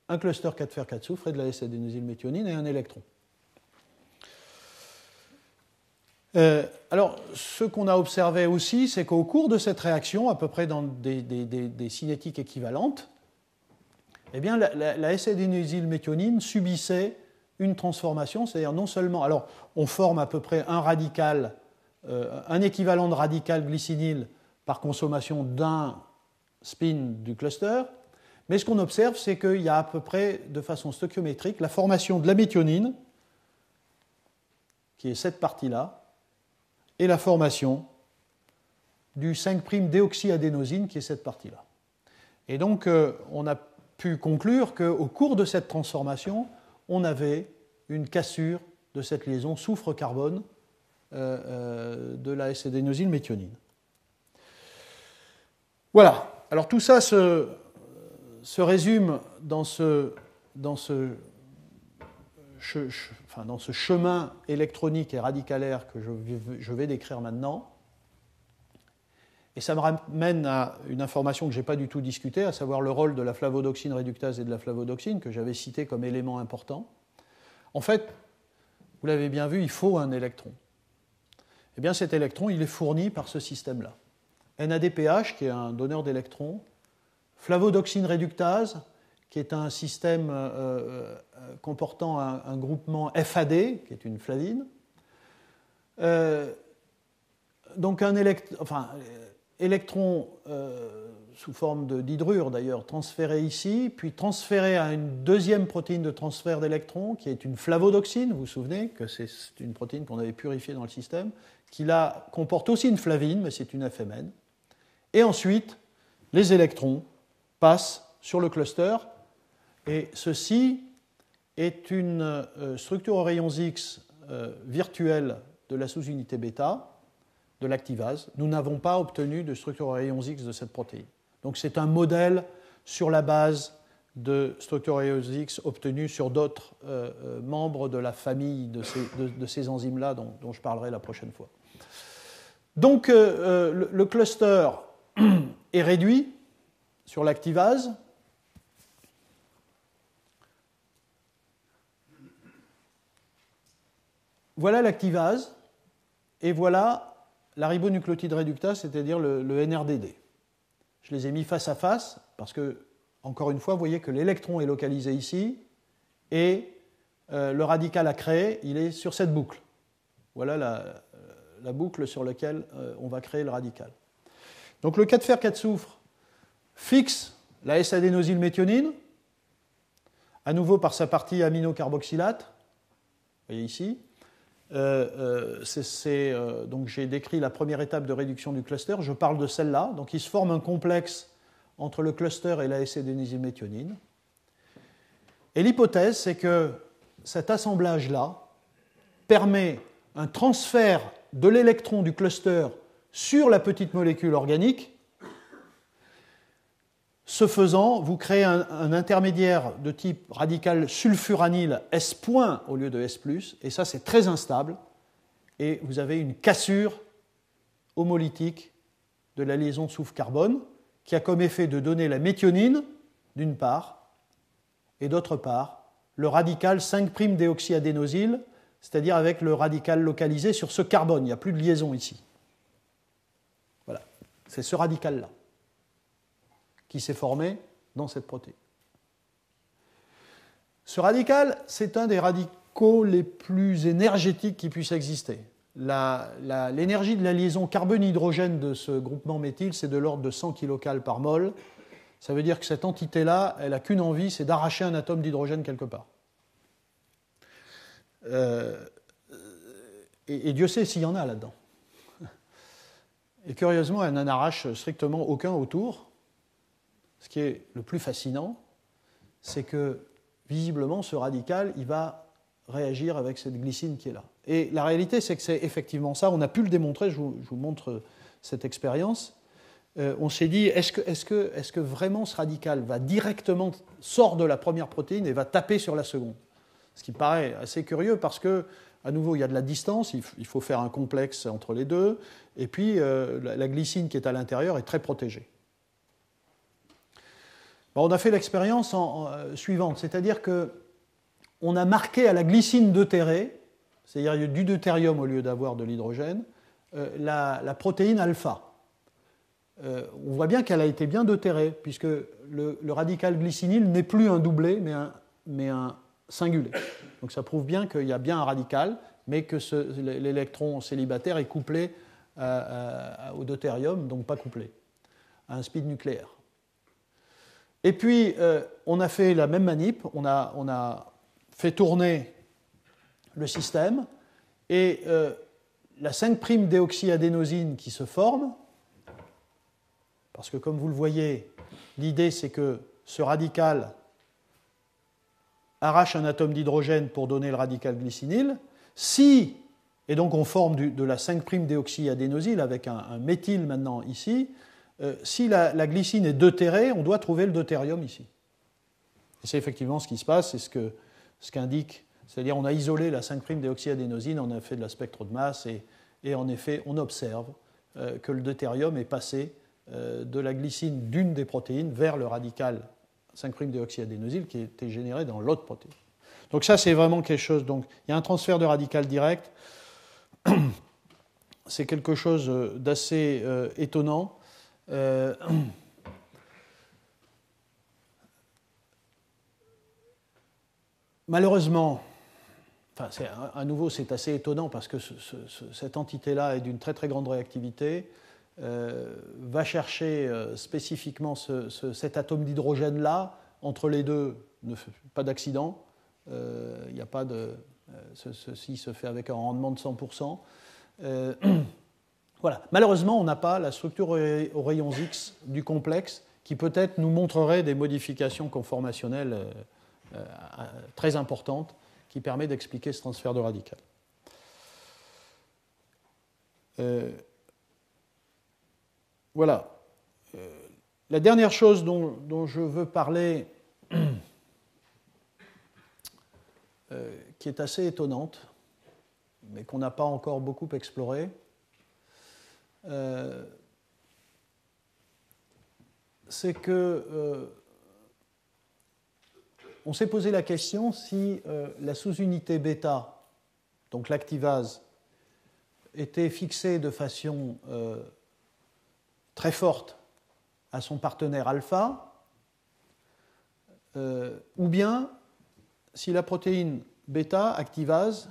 un cluster 4 fer 4 soufre et de la S-adénosylméthionine et un électron. Alors, ce qu'on a observé aussi, c'est qu'au cours de cette réaction, à peu près dans des cinétiques équivalentes, eh bien, la S-adénosylméthionine subissait une transformation, c'est-à-dire non seulement, alors on forme à peu près un radical, un équivalent de radical glycinyle par consommation d'un spin du cluster, mais ce qu'on observe, c'est qu'il y a à peu près, de façon stoichiométrique, la formation de la méthionine, qui est cette partie-là, et la formation du 5'-déoxyadénosine, qui est cette partie-là. Et donc, on a pu conclure qu'au cours de cette transformation, on avait une cassure de cette liaison soufre-carbone de la S-adénosylméthionine. Voilà. Alors tout ça se résume dans ce chemin électronique et radicalaire que je vais décrire maintenant. Et ça me ramène à une information que je n'ai pas du tout discutée, à savoir le rôle de la flavodoxine réductase et de la flavodoxine, que j'avais cité comme élément important. En fait, vous l'avez bien vu, il faut un électron. Eh bien, cet électron, il est fourni par ce système-là. NADPH, qui est un donneur d'électrons, flavodoxine réductase, qui est un système comportant un groupement FAD, qui est une flavine. Donc un électron sous forme d'hydrure d'ailleurs, transféré ici, puis transféré à une deuxième protéine de transfert d'électrons, qui est une flavodoxine, vous vous souvenez que c'est une protéine qu'on avait purifiée dans le système, qui là comporte aussi une flavine, mais c'est une FMN. Et ensuite, les électrons passent sur le cluster, et ceci est une structure aux rayons X virtuelle de la sous-unité bêta, de l'activase. Nous n'avons pas obtenu de structure aux rayons X de cette protéine. Donc c'est un modèle sur la base de structures aux rayons X obtenues sur d'autres membres de la famille de ces enzymes-là dont je parlerai la prochaine fois. Donc le cluster est réduit sur l'activase. Voilà l'activase et voilà la ribonucléotide réductase, c'est-à-dire le NRDD. Je les ai mis face à face parce que, encore une fois, vous voyez que l'électron est localisé ici et le radical à créer, il est sur cette boucle. Voilà la boucle sur laquelle on va créer le radical. Donc le 4 fer 4 soufre fixe la S-adénosylméthionine, à nouveau par sa partie aminocarboxylate, vous voyez ici. Donc j'ai décrit la première étape de réduction du cluster, je parle de celle-là. Donc il se forme un complexe entre le cluster et la S-adénosylméthionine. Et l'hypothèse, c'est que cet assemblage-là permet un transfert de l'électron du cluster sur la petite molécule organique. Ce faisant, vous créez un intermédiaire de type radical sulfuranyle S- au lieu de S+, et ça c'est très instable, et vous avez une cassure homolytique de la liaison soufre-carbone qui a comme effet de donner la méthionine, d'une part, et d'autre part, le radical 5'-déoxyadénosyle, c'est-à-dire avec le radical localisé sur ce carbone, il n'y a plus de liaison ici. Voilà, c'est ce radical-là qui s'est formé dans cette protéine. Ce radical, c'est un des radicaux les plus énergétiques qui puissent exister. L'énergie de la liaison carbone-hydrogène de ce groupement méthyle, c'est de l'ordre de 100 kcal par mol. Ça veut dire que cette entité-là, elle n'a qu'une envie, c'est d'arracher un atome d'hydrogène quelque part. Et Dieu sait s'il y en a là-dedans. Et curieusement, elle n'en arrache strictement aucun autour. Ce qui est le plus fascinant, c'est que visiblement, ce radical, il va réagir avec cette glycine qui est là. Et la réalité, c'est que c'est effectivement ça. On a pu le démontrer, je vous montre cette expérience. On s'est dit, est-ce que vraiment ce radical va directement, sort de la première protéine et va taper sur la seconde? Ce qui paraît assez curieux parce que, à nouveau, il y a de la distance, il faut faire un complexe entre les deux, et puis la glycine qui est à l'intérieur est très protégée. Bon, on a fait l'expérience suivante, c'est-à-dire qu'on a marqué à la glycine deutérée, c'est-à-dire du deutérium au lieu d'avoir de l'hydrogène, la protéine alpha. On voit bien qu'elle a été bien deutérée, puisque le radical glycinyle n'est plus un doublé, mais un singulé. Donc ça prouve bien qu'il y a bien un radical, mais que l'électron célibataire est couplé au deutérium, donc pas couplé, à un speed nucléaire. Et puis, on a fait la même manip, on a fait tourner le système, et la 5'-déoxyadénosine qui se forme, parce que comme vous le voyez, l'idée c'est que ce radical arrache un atome d'hydrogène pour donner le radical glycinyle, et donc on forme de la 5'-déoxyadénosyle avec un méthyle maintenant ici, si la glycine est deutérée, on doit trouver le deutérium ici. Et c'est effectivement ce qui se passe, c'est ce qu'indique, c'est-à-dire on a isolé la 5'-déoxyadénosine, on a fait de la spectre de masse, et en effet, on observe que le deutérium est passé de la glycine d'une des protéines vers le radical 5'-déoxyadénosine qui était généré dans l'autre protéine. Donc ça, c'est vraiment quelque chose. Donc il y a un transfert de radical direct. C'est quelque chose d'assez étonnant. Malheureusement, à nouveau, c'est assez étonnant parce que cette entité-là est d'une très très grande réactivité, va chercher spécifiquement cet atome d'hydrogène-là, entre les deux, pas d'accident, il n'y a pas de... Ceci se fait avec un rendement de 100%. Voilà. Malheureusement, on n'a pas la structure aux rayons X du complexe qui peut-être nous montrerait des modifications conformationnelles très importantes qui permet d'expliquer ce transfert de radical. Voilà. La dernière chose dont je veux parler, qui est assez étonnante, mais qu'on n'a pas encore beaucoup explorée, c'est que on s'est posé la question si la sous-unité bêta, donc l'activase, était fixée de façon très forte à son partenaire alpha, ou bien si la protéine bêta, activase,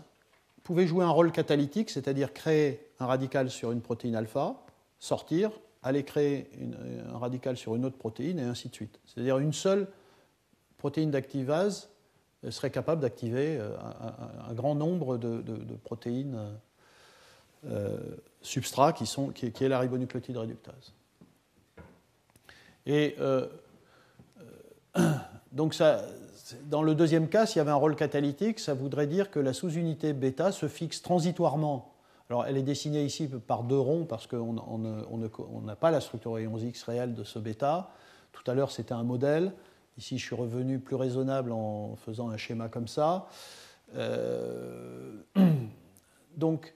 pouvait jouer un rôle catalytique, c'est-à-dire créer un radical sur une protéine alpha, sortir, aller créer un radical sur une autre protéine, et ainsi de suite. C'est-à-dire une seule protéine d'activase serait capable d'activer un grand nombre de protéines substrats qui est la ribonucléotide réductase. Et donc ça, dans le deuxième cas, s'il y avait un rôle catalytique, ça voudrait dire que la sous-unité bêta se fixe transitoirement. Alors elle est dessinée ici par deux ronds parce qu'on n'a pas la structure rayons X réelle de ce bêta. Tout à l'heure c'était un modèle. Ici je suis revenu plus raisonnable en faisant un schéma comme ça. Donc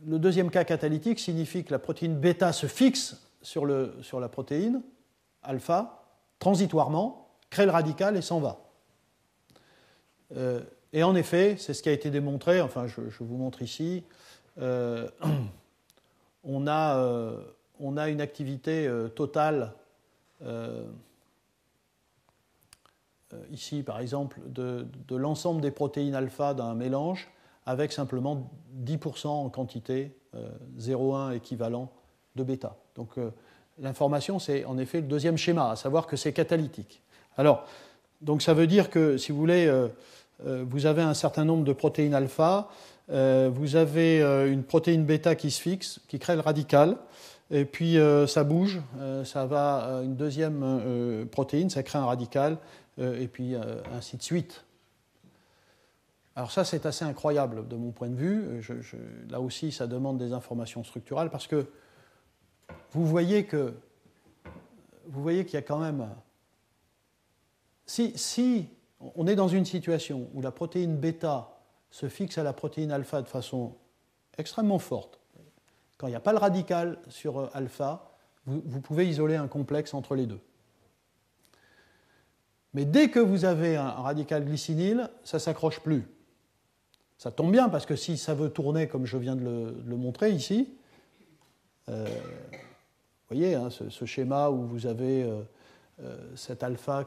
le deuxième cas catalytique signifie que la protéine bêta se fixe sur la protéine alpha transitoirement, crée le radical et s'en va. Et en effet, c'est ce qui a été démontré, enfin je vous montre ici, on a une activité totale, ici par exemple, de l'ensemble des protéines alpha d'un mélange, avec simplement 10% en quantité, 0,1 équivalent de bêta. Donc l'information, c'est en effet le deuxième schéma, à savoir que c'est catalytique. Alors, donc ça veut dire que, si vous voulez, vous avez un certain nombre de protéines alpha, vous avez une protéine bêta qui se fixe, qui crée le radical, et puis ça bouge, ça va à une deuxième protéine, ça crée un radical, et puis ainsi de suite. Alors ça, c'est assez incroyable de mon point de vue. Là aussi, ça demande des informations structurales, parce que vous voyez qu'il y a quand même... Si on est dans une situation où la protéine bêta se fixe à la protéine alpha de façon extrêmement forte, quand il n'y a pas le radical sur alpha, vous pouvez isoler un complexe entre les deux. Mais dès que vous avez un radical glycinyle, ça ne s'accroche plus. Ça tombe bien, parce que si ça veut tourner comme je viens de le montrer ici, vous voyez, hein, ce schéma où vous avez cet alpha,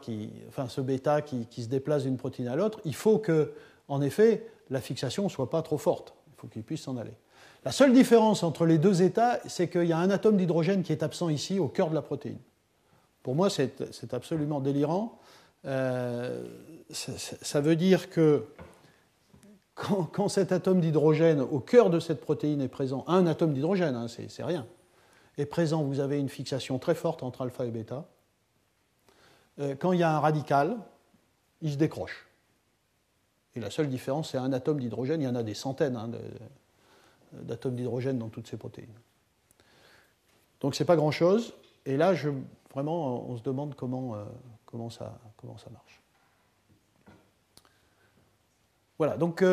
ce bêta qui se déplace d'une protéine à l'autre, il faut que, en effet, la fixation ne soit pas trop forte. Il faut qu'il puisse s'en aller. La seule différence entre les deux états, c'est qu'il y a un atome d'hydrogène qui est absent ici, au cœur de la protéine. Pour moi, c'est absolument délirant. Ça veut dire que quand cet atome d'hydrogène au cœur de cette protéine est présent, un atome d'hydrogène, hein, c'est rien, est présent, vous avez une fixation très forte entre alpha et bêta. Quand il y a un radical, il se décroche. Et la seule différence, c'est un atome d'hydrogène. Il y en a des centaines d'atomes d'hydrogène dans toutes ces protéines. Donc ce n'est pas grand-chose. Et là, vraiment, on se demande comment ça marche. Voilà, donc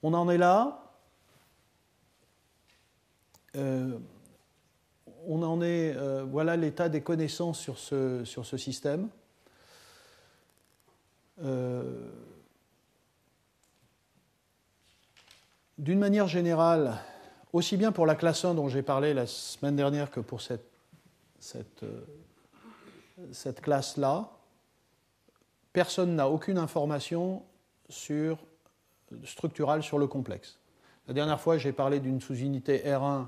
on en est là. Voilà l'état des connaissances sur ce système. D'une manière générale, aussi bien pour la classe 1 dont j'ai parlé la semaine dernière que pour cette classe-là, personne n'a aucune information structurale sur le complexe. La dernière fois, j'ai parlé d'une sous-unité R1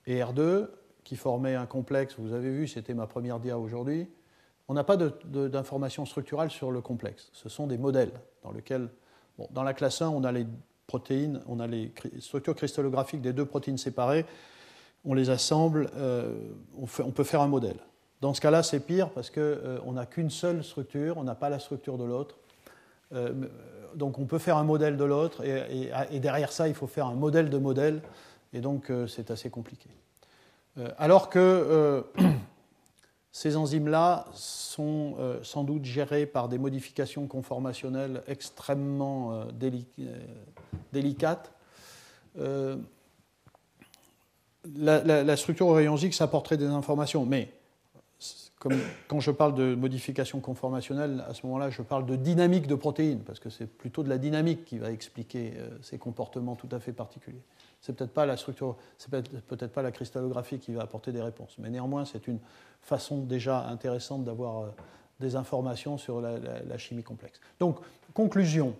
et R2 qui formaient un complexe. Vous avez vu, c'était ma première dia aujourd'hui. On n'a pas d'informations structurales sur le complexe. Ce sont des modèles dans lesquels, dans la classe 1, on a les protéines, on a les structures cristallographiques des deux protéines séparées, on les assemble, on peut faire un modèle. Dans ce cas-là, c'est pire parce qu'on n'a qu'une seule structure, on n'a pas la structure de l'autre. Donc on peut faire un modèle de l'autre, et derrière ça, il faut faire un modèle de modèle, et donc c'est assez compliqué. Alors que ces enzymes-là sont sans doute gérées par des modifications conformationnelles extrêmement délicates. La structure au rayon X apporterait des informations, mais quand je parle de modification conformationnelle, à ce moment-là, je parle de dynamique de protéines, parce que c'est plutôt de la dynamique qui va expliquer ces comportements tout à fait particuliers. C'est peut-être pas la structure, c'est peut-être pas la cristallographie qui va apporter des réponses, mais néanmoins, c'est une façon déjà intéressante d'avoir des informations sur la chimie complexe. Donc, conclusion.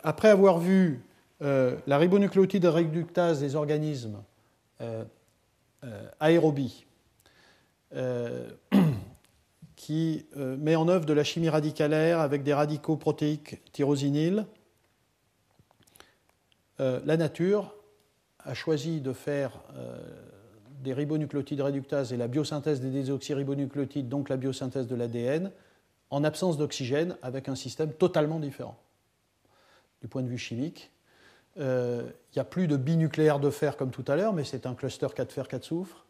Après avoir vu la ribonucléotide réductase des organismes aérobies, qui met en œuvre de la chimie radicalaire avec des radicaux protéiques tyrosinyles, la nature a choisi de faire des ribonucléotides réductases et la biosynthèse des désoxyribonucléotides, donc la biosynthèse de l'ADN, en absence d'oxygène, avec un système totalement différent du point de vue chimique. Il n'y a plus de binucléaire de fer comme tout à l'heure, mais c'est un cluster 4 fer 4 soufre.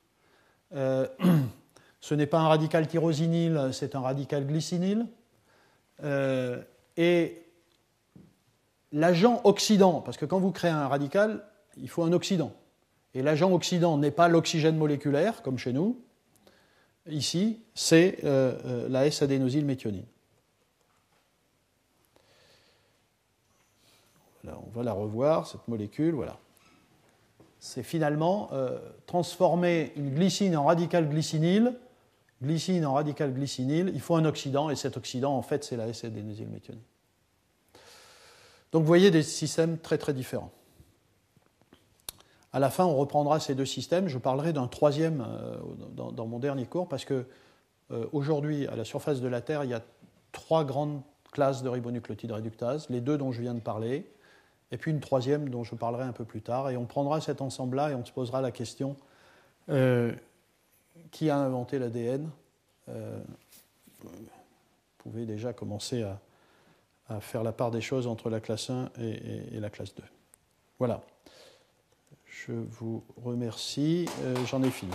Ce n'est pas un radical tyrosinyl, c'est un radical glycinyl. Et l'agent oxydant, parce que quand vous créez un radical, il faut un oxydant. Et l'agent oxydant n'est pas l'oxygène moléculaire, comme chez nous. Ici, c'est la S-adénosylméthionine. Là, on va la revoir, cette molécule, voilà. C'est finalement transformer une glycine en radical glycinyl. Glycine en radical glycinyl, il faut un oxydant, et cet oxydant, en fait, c'est la S-adénosylméthionine. Donc, vous voyez des systèmes très, très différents. À la fin, on reprendra ces deux systèmes. Je parlerai d'un troisième dans mon dernier cours, parce que aujourd'hui, à la surface de la Terre, il y a 3 grandes classes de ribonucléotides réductases, les 2 dont je viens de parler, et puis une troisième dont je parlerai un peu plus tard. Et on prendra cet ensemble-là et on se posera la question qui a inventé l'ADN. Vous pouvez déjà commencer à faire la part des choses entre la classe 1 et la classe 2. Voilà. Je vous remercie. J'en ai fini.